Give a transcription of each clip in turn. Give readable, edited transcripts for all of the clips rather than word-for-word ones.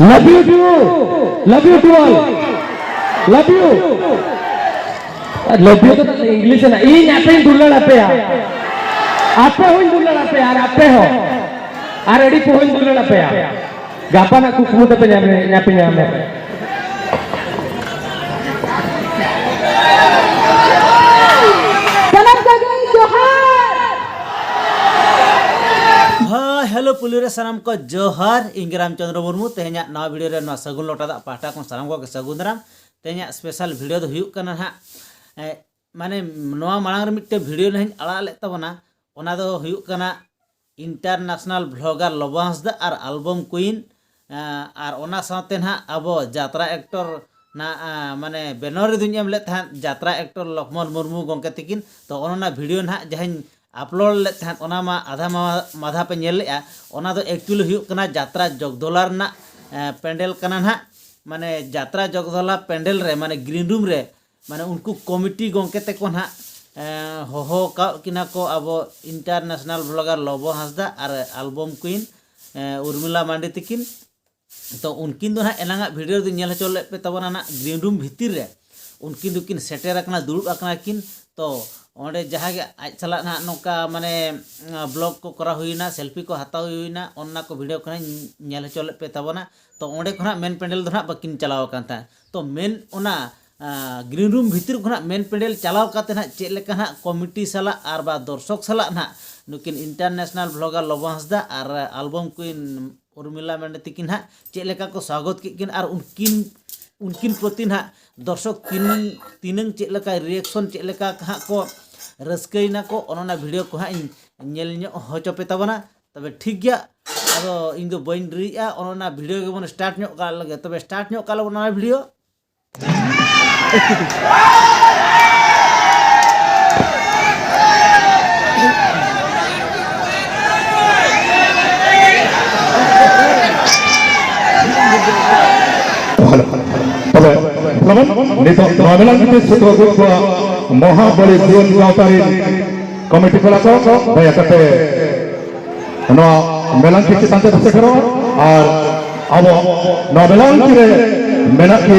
Love you to love you to all. Love you. Love you तो English है ना. इन आप ही दुल्हन आपे यार. आपे हो इन दुल्हन आपे यार आपे हो. आरेडी हो इन दुल्हन आपे यार. गापा ना कुछ मुद्दे पे जामे. हेलो पुलिस सामान को जोहार इंगे रामचंद्र मुर्मू तेहना नवा वीडियो रे नवा सगुन लोटा दा पाटा को सामान को सगुन दाराम तेहना स्पेशल वीडियो दो हुयुक कना हा माने नवा मांग रे मिट्टे वीडियो नहीं आड़ा ले तबना ओना दो हुयुक कना इंटरनेशनल ब्लॉगर लबो हांसदा और एल्बम क्वीन और ओना साथे ना अबो यात्रा एक्टर ना माने बेनर रे दुनिया में था यात्रा एक्टर लक्ष्मण मुर्मू गंके तकिन तो ओना वीडियो ना जहां अपलोड ले तहन ओना मा आधा माधा पे नेल ले ओना दो एक्चुअली हुयुक कना यात्रा जगदोला रना पेंडल कना ना माने यात्रा जगदोला पेंडल रे माने ग्रीन रूम रे माने उनको कमिटी गंके ते को ना हो का किना को अब इंटरनेशनल ब्लॉगर लबो हांसदा और एल्बम क्वीन उर्मिला मांडी तकिन तो उनकिन दो ना एनांगा वीडियो दो नेल चले पे तबना ना ग्रीन रूम भीतर रे उनकिन दुकिन सेटेर अकना दुरुब अकना किन तो ओंडे जहाँ आज चला ना नौका माने ब्लॉग को करा हुईना सेल्फी को हताव हुईना ओन्ना को वीडियो को नेल चले पे तबना तो ओंडे को मेन पेंडल दो ना बकिन चलाव कान था तो मेन ओना ग्रीन रूम भीतर को मेन पेंडल चलाव काते ना चेक लेका ना कमिटी साला और बा दर्शक साला ना नुकिन इंटरनेशनल ब्लॉगर लबो हांसदा और एल्बम क्वीन उर्मिला मांडी तकिन हा चेक लेका को स्वागत किन और उनकिन प्रति ना दर्शक तीनंग चेक लेका रिएक्शन चेक लेका हाँ को रस्कैना को ओना वीडियो को हाँ नेल होचो पे तबना तबे ठीक गया अब इन दो बइन रिया ओना वीडियो के बन स्टार्ट नो का लगे तबे स्टार्ट नो का ओना वीडियो महाबली जीवन गावतारी कमिटी को दया करते मेलांकी चितान से करो और अब मेलांकी मेनाकी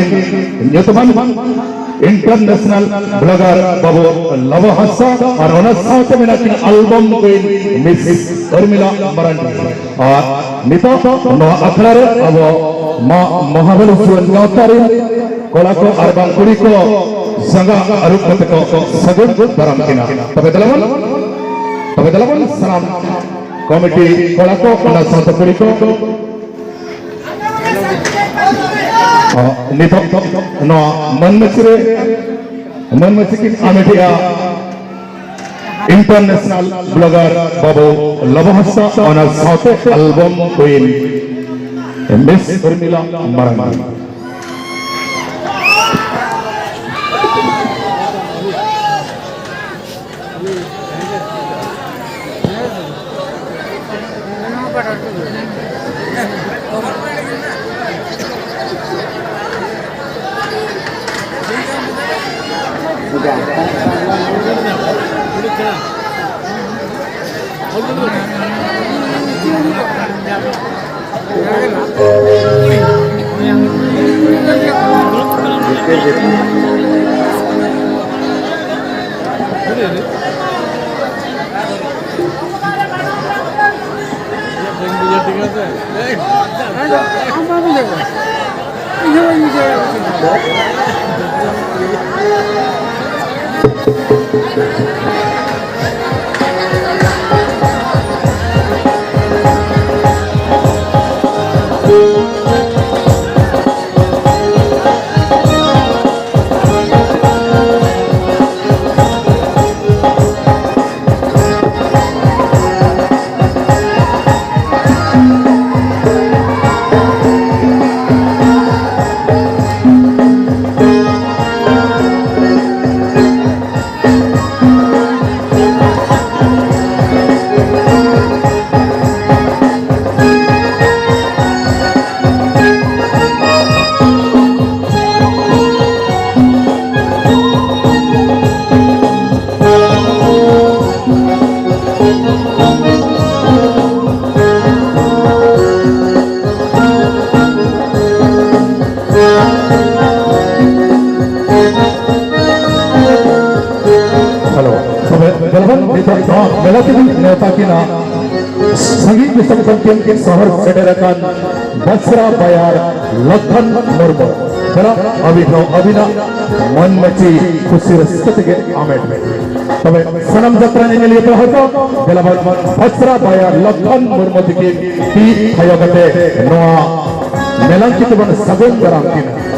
इंटरनेशनल ब्लॉगर बाबू लबो हांसदा और ओना साथे मेनाकी एल्बम क्वीन मिस उर्मिला मांडी और नितो नो अखड़ा रे अब महाबली जीवन गावतारी कोड़ा को और बांकुड़ी को संगा अरुप कते को सगुन दाराम किना तबे दलवन सलाम कमिटी कोड़ा को ओना साथे कुड़ी को नितो नो मनमचरे की आमेटिया इंटरनेशनल ब्लॉगर बाबू लबो हांसदा ओना साथे एल्बम क्वीन मिस उर्मिला मांडी मेला नेता किना संगीत दिसम संकीन शहर सेडेरकान बसरा बयार लखन मुर्मू बेला अभिनव मन मची खुशी रस्ते के आमेट में तबे सनम जत्रा ने लिए तो बेला बसरा बयार लखन मुर्मू के ती हयोगते नोआ मेला की तो सगुन दराम किना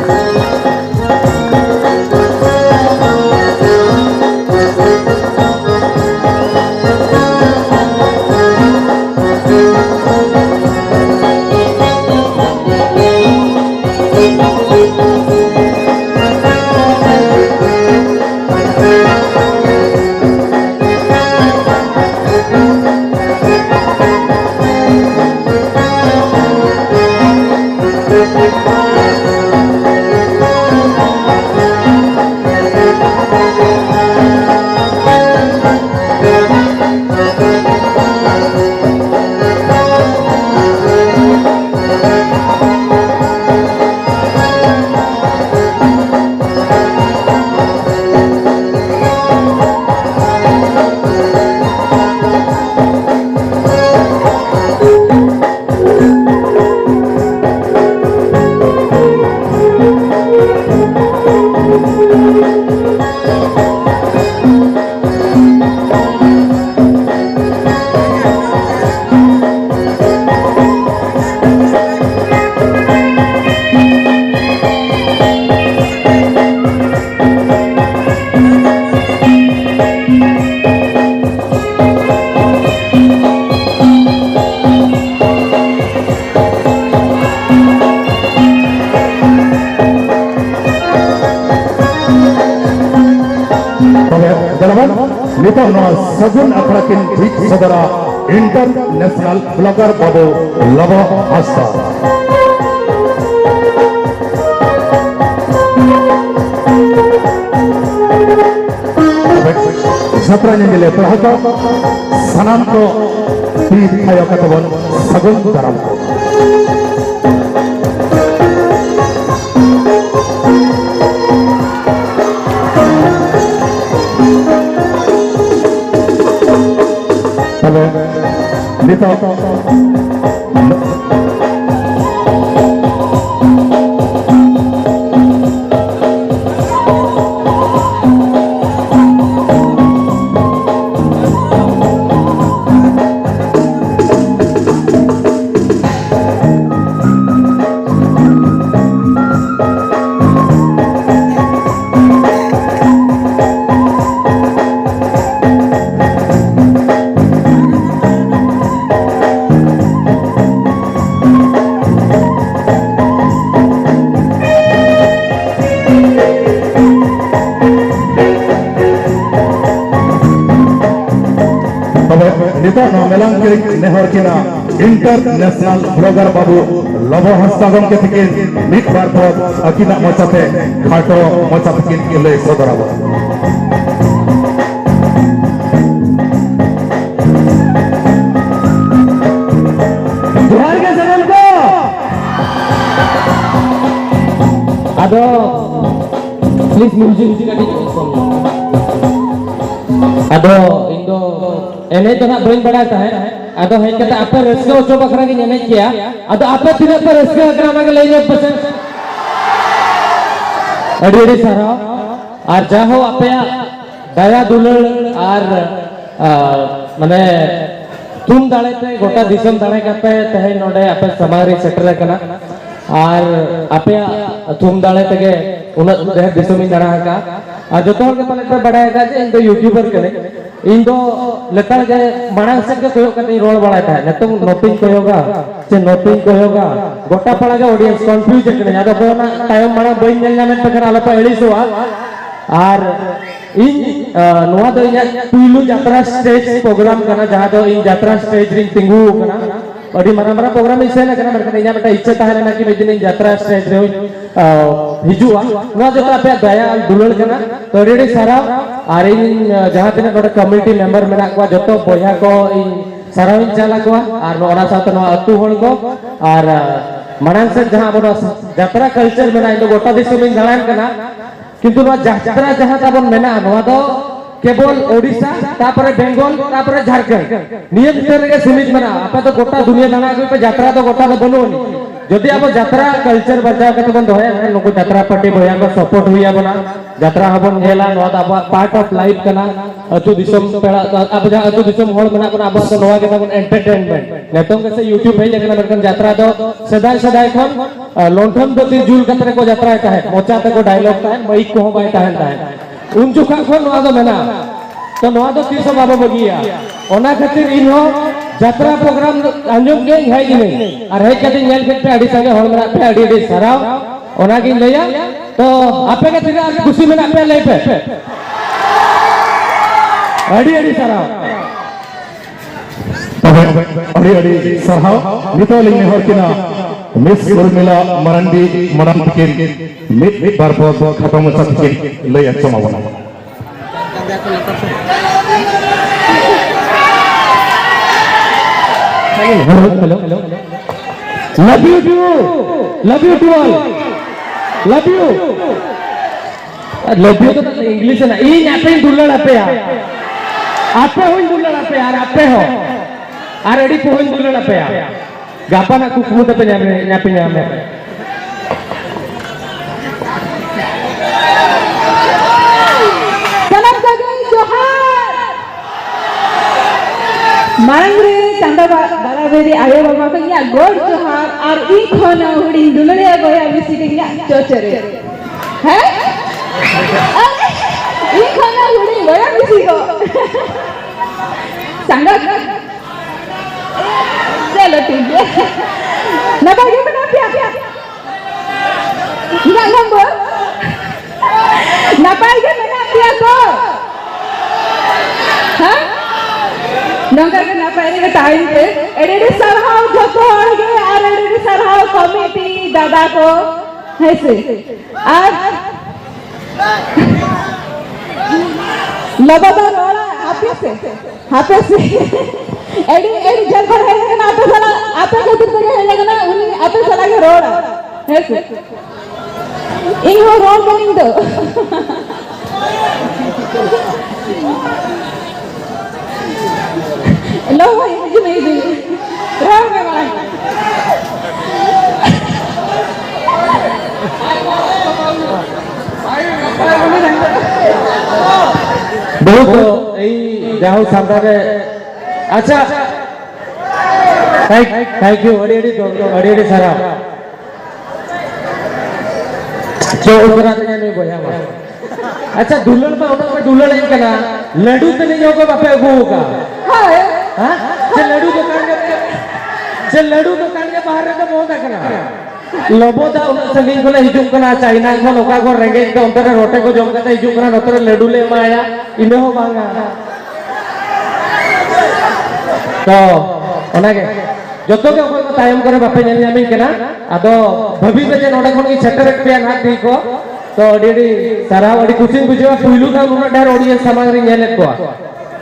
सगुन अखड़ा किन ठीक सदरा इंटरनेशनल ब्लॉगर बाबू लवा हस्ता जत्रा ने पढ़ा सनाम को सगुन दराम को नेता नेहर किना इंटरनेशनल ब्लॉगर बाबू लव हस्ता गमके थके मित बार पर अकिना मचाते खाटो मचाते किन ले सदराबो जोहार के सनम को आदो प्लीज म्यूजिक आदो इंदो एने तो ना बन बड़ा है आदो है कहता आप रस्के ओचो बकरा की एने किया आदो आप तीन पर रस्के बकरा में ले जाए पसंद अड़ी अड़ी सारा और जाहो आप दया दुलर और माने तुम दाड़े पे गोटा दिसम दाड़े करते तहे नोडे आप समारी सेटर करना और आप तुम दाड़े तके उन्हें देह दिसम ही दाड़ा का और जो तो के पाले पे बड़ा है जे इन दो यूट्यूबर करे इन दो लेता जे मानस के कोयो कते रोल बड़ा था नतो नोटिंग कोयोगा जे नोटिंग कोयोगा गोटा पड़ा के ऑडियंस कंफ्यूज करे या तो ना टाइम माना बइन नेल नामे तकर आला पे एळिसवा और इन नोआ दो इन पुइलु यात्रा स्टेज प्रोग्राम करना जहां दो इन यात्रा स्टेज रिंग तिंगु करना अड़ी मारा मारा प्रोग्राम इसे ना करना मरके इना बेटा इच्छा ताहे ना कि बेदिन इन यात्रा स्टेज रे हिजुआ नोआ जता पे दया दुलड़ करना तो रेडी सारा और इन जहां तने गोटा कम्युनिटी मेंबर मेना को जतो बया को इन सारा इन चला को और ओना साथ नोआ अतु हण को और मानन से जहां बड़ा यात्रा कल्चर मेना इन गोटा दिसम इन दालान करना किंतु नोआ यात्रा जहां ताबन मेना नोआ दो केवल ओडिशा तापर बेंगल तापर झारखंड निये भितर रे सीमित मना आपे तो गोटा दुनिया दाना पे यात्रा तो गोटा तो बनुनी जदि अब यात्रा कल्चर बचाव कते बन दोया नको यात्रा पार्टी बया को सपोर्ट हुई बना यात्रा हबन गेला नो अब पार्ट ऑफ लाइफ कना अतु दिसम पेड़ा अब जा अतु दिसम होल मना को अब तो नोवा के तबन एंटरटेनमेंट नेतों के से यूट्यूब हे लेकिन अमेरिकन यात्रा तो सदाय सदाय खन लोंठन बती जुल कतरे को यात्रा है मोचा ते को डायलॉग है माइक को बाय है उन जुखा खन नोवा दो मेना तो नोवा दो तीसो बाबा बगिया ओना खातिर इनो यात्रा प्रोग्राम अंजम के है कि नहीं और है कते नेल पे अडी संगे होल मेना पे अडी सराव ओना की लया तो आपे के तिरा खुशी में आपे ले पे अडी सराव तबे अड़ी सराव नितोल इन हर किना मिस उर्मिला मरांडी मडम तिकिन मित बार पर खतम सतिकिन लय समावना hello love you to all love you तो इंग्लिश है ना ई न्यापे दुल्लड़ आपे आपे हो दुल्लड़ आपे यार आपे हो आर एडी को हो दुल्लड़ आपे यार गापा ना कुकमु तो पे न्यापे न्यामे सलाम कगे जोहार मांगरे चंदा बाराबेरी आयो बाबा को या गोड जोहार और ई खोना हुडी दुलड़े गोया बिसी के या चोचरे है अरे ई खोना हुडी गोया बिसी को संगा चलो ठीक है ना बागे बना पिया ना नंबर ना बागे बना पिया को हां नंगा के ना पारे के टाइम पे एडे सरहाव जतो होगे और एडे सरहाव कमिटी दादा को ऐसे आज लगातार रोड़ा हाथे से एडी जल पर है ना आपे खातिर तो है ना उन्हीं आपे चला के रोड़ा ऐसे इन हो रोड बनिंग तो लो ये नहीं राम में मार बहुत এই যাও সামনে अच्छा थैंक यू अड़ी सारा जो उतरा नहीं बोया अच्छा दुल्हन पे उठा पे दुल्हन नहीं करना लड्डू तो नहीं होगा बापे वो का हां जे लड्डू दुकान के बाहर तो बहुत आकना लोबो दा संगीन को हिजुम कना चाइना को लोका को रेंगे तो अंतर रोटे को जम करते हिजुम कना नतर लड्डू ले माया इने हो बांगा तो ओनागे जतो के कोई तायम करे बापे नेल यामी केना आदो भभी में जे नोडा कोन की छटर पे ना दी को तो अडी सारा अडी खुशी बुझवा पुइलु का उना डार ऑडियंस सामग्री नेले को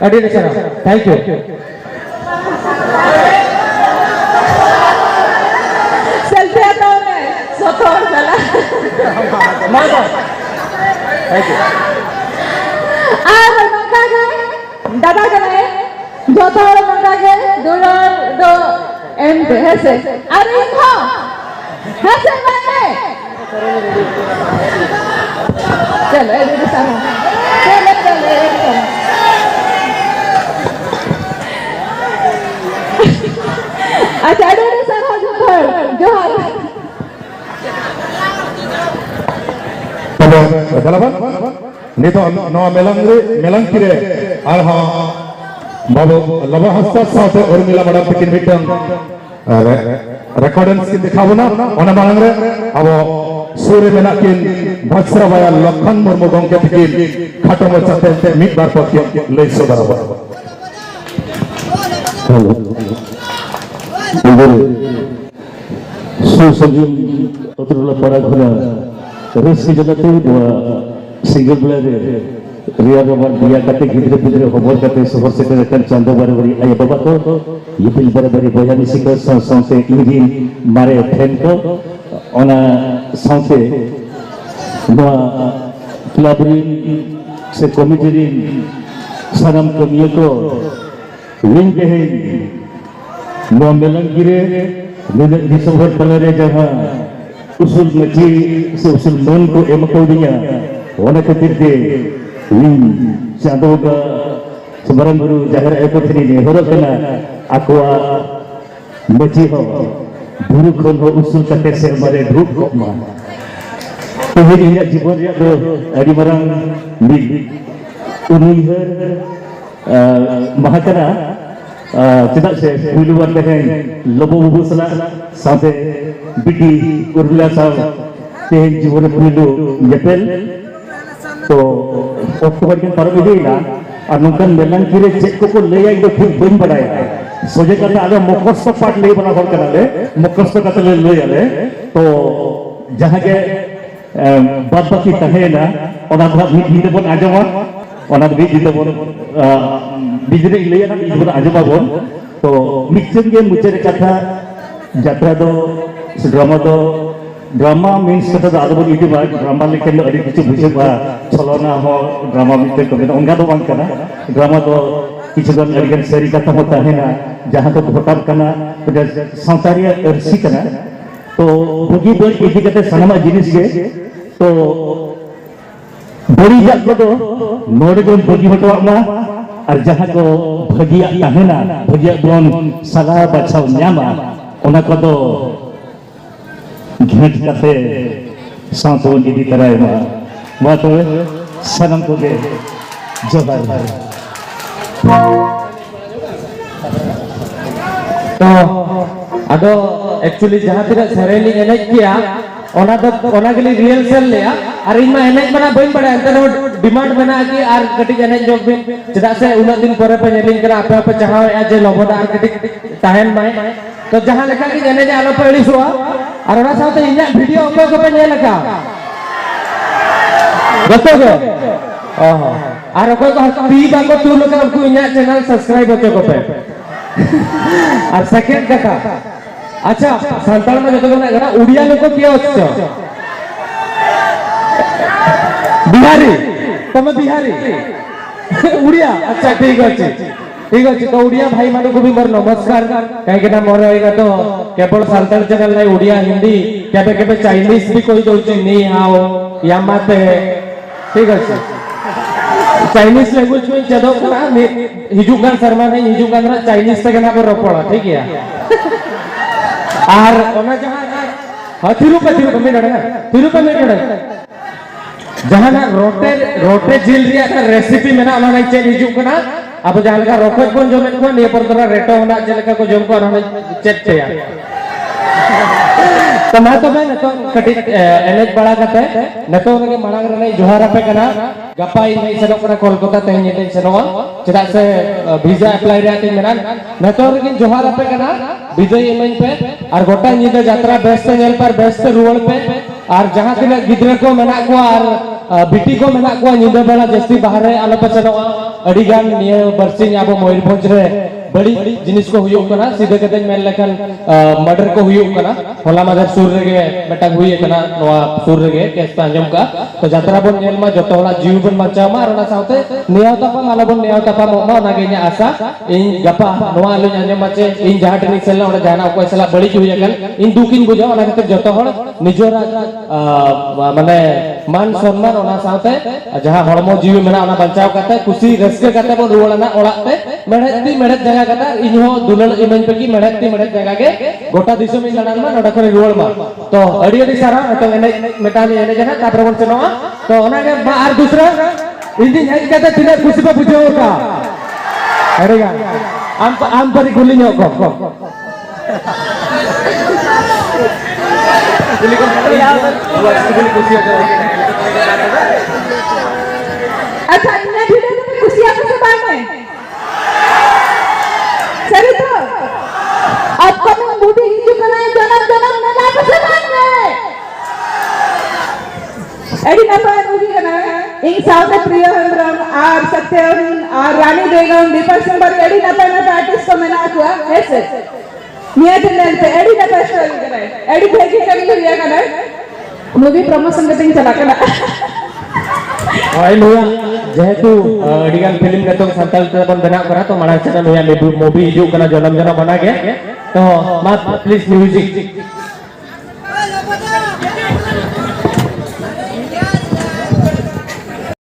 अडी सारा थैंक यू सेल्फी आता है सोतो चला मामा थैंक यू आ मंगा के दादा के जो तो मंगा के दो एम पे ऐसे अरे इनको ऐसे मैंने चलो ये सारा चलो अच्छा ये सारा जो तबे दलबन नितो नो मेलंग किरे आर हा बाबू लवा हस्ता साथे उर्मिला मडम तकिन मिटन रेकॉर्डेंस की दिखाबोना ओना मांग रे अब सूर्य मेना किन भस्रा वाया लखन मुर्मु गंके तकिन खाटो मचाते मिट बार पके लई सो बराबर हेलो इधर सुसंजीव अतुल परा घना रेस की जगते सिंगल प्लेयर रिया बाबा दिया कते गिद्रे पिद्रे खबर कते शहर से कते चंदो बारे बारे आय बाबा को ये बिल बारे बारे बयानी सिक संसे इंजिन मारे फैन को ओना संसे नो क्लब से committee sanam kamiya ko wing kehe no melangire di sohor palare jaha usul maji usul mon ko emakaudinya wana khatir de wing sadoga sebarang guru jahar ekotri ni horok kana akwa maji ho buru khon ho usul kate se mare dhuk ko ma to ini जीवन रे do adi marang ni unihar mahakana tidak se puluhan tehen lobo bubu sala sate biti urla sa tehen जीवन pulu yapel to oktober ke param idina ar nungkan melang kire cek ko leyai do thik bain badaya soje kata ada mokosto part lei bana hor kana le mokosto kata le leyale to jaha ke बात बाकी तहेना ओना को बीज बन आजमा ओना बीज बन बिजरे इलेया ना बीज बन आजमा बन तो मिक्सर के मुझे कथा यात्रा दो ड्रामा मीन्स कथा दो आदबन इदी बा ड्रामा लेकिन अड़ी किछु बुझे बा छलना हो ड्रामा मिते को ओंगा दो बांग कना ड्रामा दो किछु गन अड़गन सरी कथा हो तहेना जहां तो घटन कना संसारिया अर्सी कना तो बुगी बोल इदी कते सनमा जिनिस गे तो बड़ी जात को नोडे को बगी हटवा मा और जहां को भगिया तहेना भगिया बोन सगा बचाव न्यामा ओना को दो घेट कते सांतो इदी कराय मा तो सनम को गे जोहार तो आदो एक्चुअली जहां तिना सेरेनी एनेज किया ओना के लिए रिहर्सल लिया और इनमा एनेज बना बइन बड़ा अंतर डिमांड बना कि आर कटी एनेज जोग बिन चदा से उना दिन परे पे नेलिंग करा आपे चाहा जे लोबोदा आर कटी ताहेन माय तो जहां लेखा कि एनेज आलो पड़ी सुआ और ओना साथे इन्या वीडियो को पे ने लगा गतो गो ओहो और कोई को पी बाको तू लोग हमको इन्या चैनल सब्सक्राइब होते को पे और सेकंड कथा अच्छा संताल में जो ना गना उड़िया लोग को किया होता बिहारी तुम बिहारी उड़िया अच्छा ठीक है तो उड़िया भाई मानो को भी मोर नमस्कार कहीं के ना मोर होएगा तो केवल संताल चैनल नहीं उड़िया हिंदी केबे केबे चाइनीज भी कोई दोची नी हाओ यामाते ठीक है चाइनीज लैंग्वेज में चदो करा हिजुकान शर्मा नहीं हिजुकान ना चाइनीज से कना पर रोपड़ा ठीक है और ओना जहां तिरुपति में डड़ा जहां ना रोटे जिल रिया का रेसिपी मेना ओना नहीं चेक हिजु कना अब जहां लगा रोकट कोन जमे को ने पर तोरा रेटो होना जलका को जम को ओना चेक तेया तो मैं तो कटी एनेज बड़ा करते नतो के मांग रे जोहार पे कना गपाई नहीं सेनो कना कोलकाता तेन ने सेनोवा चदा से वीजा अप्लाई रे आते मेना नतो रे जोहार पे कना विजय एमएन पे और गोटा निदा यात्रा बेस्ट नेल पर बेस्ट रुवल पे और जहां तिना गिद्रा को मेना को और बिटी को मेना को निदा बेला जस्ती बाहर रे आलो पे सेनोवा अडी गान निये बरसिंग आबो मयूरभंज रे बड़ी जिनिस को हुयो कना सीधे कते मेल लेखन मर्डर को हुयो कना होला मादर सूर रे बेटा हुई कना नोआ सूर रे केस पे अंजम का तो यात्रा बन नेल मा जतो होला जीव बन बचा मा रना साउते नियावता पा माला बन नियावता पा मा नागे nya आशा इन गपा नोआ लो अंजम माचे इन जहां टेनिक सेल ओडा जाना को सला बड़ी हुई कन इन दुकिन बुझा ओना कते जतो हळ निजोरा माने मान सम्मान ओना साउते जहां हड़मो जीव मेना ओना बचाव करते खुशी रस्के करते बन रुवलना ओड़ा पे मेड़त जगह कता इनहो दुलल इमेन पे की मेड़त जगह के गोटा दिसो में लड़ान मा नोडा करे रुवल मा तो अड़ी सारा तो एने मेटाली एने जना तापर बन चनोआ तो ओना के और दूसरा इंदी हेज कता तिना खुशी पे बुझो का अरेगा आम पर गुली नो को गुली को खुशी अच्छा इन्हें वीडियो में खुशी आपको से बात में सही तो अपकमिंग मूवी हिंदू कना जन्म ना आपको से बात में एडी नंबर मूवी कना इन साउथ प्रिय हंद्रम और सत्यम और रानी बेगम दीपक सिंह पर एडी नंबर आर्टिस्ट को मैंने हुआ ऐसे नियत पे एडी नंबर स्टोरी कना एडी भेजी करी लिया कना मूवी प्रमोशन करते चला कना आई लोया जेहेतु अडिगान फिल्म नेतों संताल ते बन बना करा तो माना से नया मूवी हिजू कना जन्म बना के तो मा प्लीज म्यूजिक